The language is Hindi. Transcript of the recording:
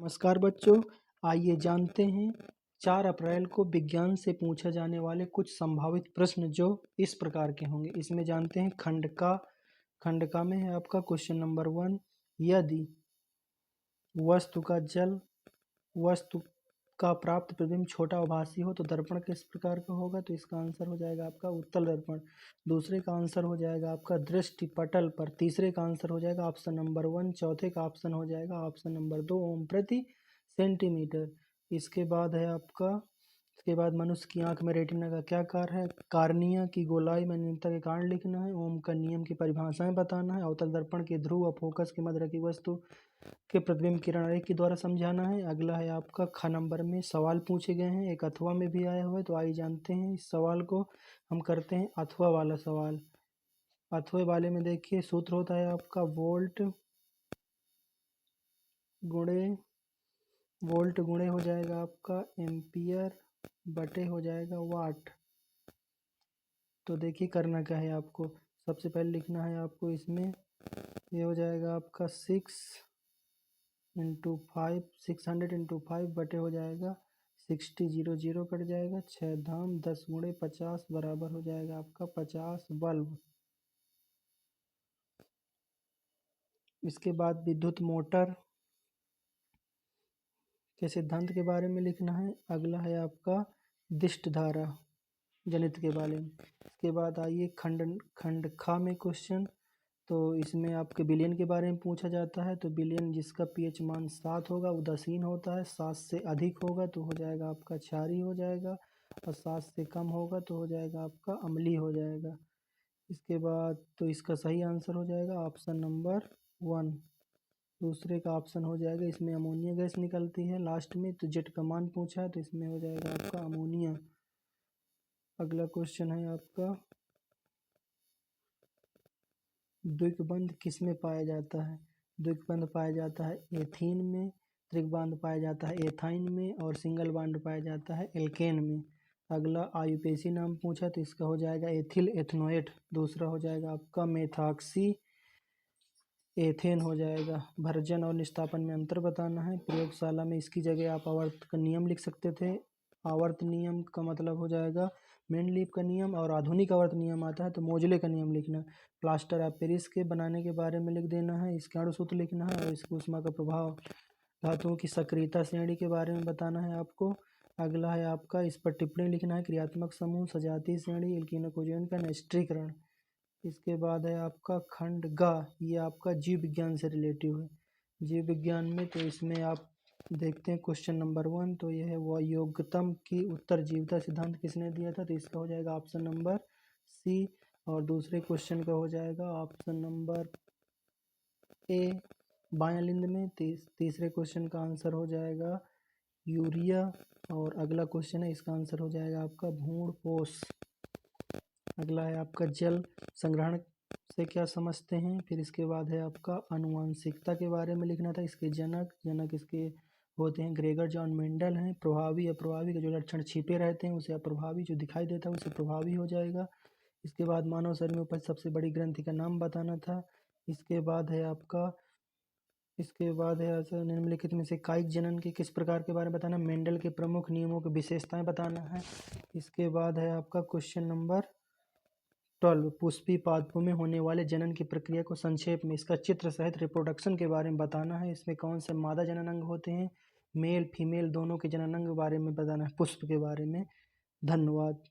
नमस्कार बच्चों, आइए जानते हैं 4 अप्रैल को विज्ञान से पूछे जाने वाले कुछ संभावित प्रश्न जो इस प्रकार के होंगे। इसमें जानते हैं खंड का में है आपका क्वेश्चन नंबर 1। यदि वस्तु का जल वस्तु का प्राप्त प्रतिबिंब छोटा आभासी हो तो दर्पण किस प्रकार का होगा? तो इसका आंसर हो जाएगा आपका उत्तल दर्पण। दूसरे का आंसर हो जाएगा आपका दृष्टि पटल पर। तीसरे का आंसर हो जाएगा ऑप्शन नंबर 1। चौथे का ऑप्शन हो जाएगा ऑप्शन नंबर 2 ओम प्रति सेंटीमीटर। इसके बाद है आपका इसके बाद मनुष्य की आंख में रेटिना का क्या कार्य है? कार्निया की गोलाई में न्यूनता के कारण लिखना है। ओम का नियम की परिभाषाएं बताना है। अवतल दर्पण के ध्रुव और फोकस के मध्य रखी वस्तु के प्रतिबिंब किरण आरेख के द्वारा समझाना है। अगला है आपका ख नंबर में सवाल पूछे गए हैं, एक अथवा में भी आया हुआ है। तो आइए जानते हैं इस सवाल को। हम करते हैं अथवा वाला सवाल। अथवे वाले में देखिए सूत्र होता है आपका वोल्ट गुणे हो जाएगा आपका एम्पियर बटे हो जाएगा वाट। तो देखिए करना क्या है आपको, सबसे पहले लिखना है आपको इसमें ये हो जाएगा आपका 600 इंटू 5 बटे हो जाएगा 60, 0 कट जाएगा 6 धाम 10 गुणे 50 बराबर हो जाएगा आपका 50 बल्ब। इसके बाद विद्युत मोटर के सिद्धांत के बारे में लिखना है। अगला है आपका दिष्ट धारा जनित के बारे में। इसके बाद आइए खंड खा में क्वेश्चन। तो इसमें आपके बिलियन के बारे में पूछा जाता है। तो बिलियन जिसका पीएच मान 7 होगा उदासीन होता है, 7 से अधिक होगा तो हो जाएगा आपका क्षारीय हो जाएगा, और 7 से कम होगा तो हो जाएगा आपका अम्लीय हो जाएगा। इसके बाद तो इसका सही आंसर हो जाएगा ऑप्शन नंबर 1। दूसरे का ऑप्शन हो जाएगा, इसमें अमोनिया गैस निकलती है लास्ट में। तो जेट का मान पूछा है तो इसमें हो जाएगा आपका अमोनिया। अगला क्वेश्चन है आपका द्विकबंध किस में पाया जाता है? द्विकबंध पाया जाता है एथीन में, त्रिकबंध पाया जाता है एथाइन में, और सिंगल बॉन्ड पाया जाता है एल्केन में। अगला आयुपेसी नाम पूछा तो इसका हो जाएगा एथिल एथनोएट। दूसरा हो जाएगा आपका मेथॉक्सी एथेन हो जाएगा। भर्जन और निस्तापन में अंतर बताना है। प्रयोगशाला में इसकी जगह आप आवर्त का नियम लिख सकते थे। आवर्त नियम का मतलब हो जाएगा मेंडलीव का नियम, और आधुनिक आवर्त नियम आता है तो मोजले का नियम लिखना। प्लास्टर ऑफ पेरिस के बनाने के बारे में लिख देना है, इसके अणुसूत्र लिखना है, और इसको ऊष्मा का प्रभाव, धातुओं की सक्रियता श्रेणी के बारे में बताना है आपको। अगला है आपका इस पर टिप्पणी लिखना है, क्रियात्मक समूह, सजातीय श्रेणी, एल्कीनोकोजेन का निष्क्रियण। इसके बाद है आपका खंड ग, ये आपका जीव विज्ञान से रिलेटिव है। जीव विज्ञान में तो इसमें आप देखते हैं क्वेश्चन नंबर 1। तो यह है वह योग्यतम की उत्तर जीवता सिद्धांत किसने दिया था? तो इसका हो जाएगा ऑप्शन नंबर सी। और दूसरे क्वेश्चन का हो जाएगा ऑप्शन नंबर ए बायालिंद में। तीसरे क्वेश्चन का आंसर हो जाएगा यूरिया, और अगला क्वेश्चन है इसका आंसर हो जाएगा आपका भ्रूणपोष। अगला है आपका जल संग्रहण से क्या समझते हैं। फिर इसके बाद है आपका आनुवांशिकता के बारे में लिखना था। इसके जनक इसके होते हैं ग्रेगर जॉन मेंडल हैं। प्रभावी अप्रभावी के जो लक्षण छिपे रहते हैं उसे अप्रभावी, जो दिखाई देता है उसे प्रभावी हो जाएगा। इसके बाद मानव शरीर में उपस्थित सबसे बड़ी ग्रंथि का नाम बताना था। इसके बाद है निम्नलिखित में से कायिक जनन के किस प्रकार के बारे में बताना। मेंडल के प्रमुख नियमों की विशेषताएं बताना है। इसके बाद है आपका क्वेश्चन नंबर 12 पुष्पी पादपों में होने वाले जनन की प्रक्रिया को संक्षेप में इसका चित्र सहित रिप्रोडक्शन के बारे में बताना है। इसमें कौन से मादा जनन अंग होते हैं, मेल फीमेल दोनों के जनन अंग के बारे में बताना है, पुष्प के बारे में। धन्यवाद।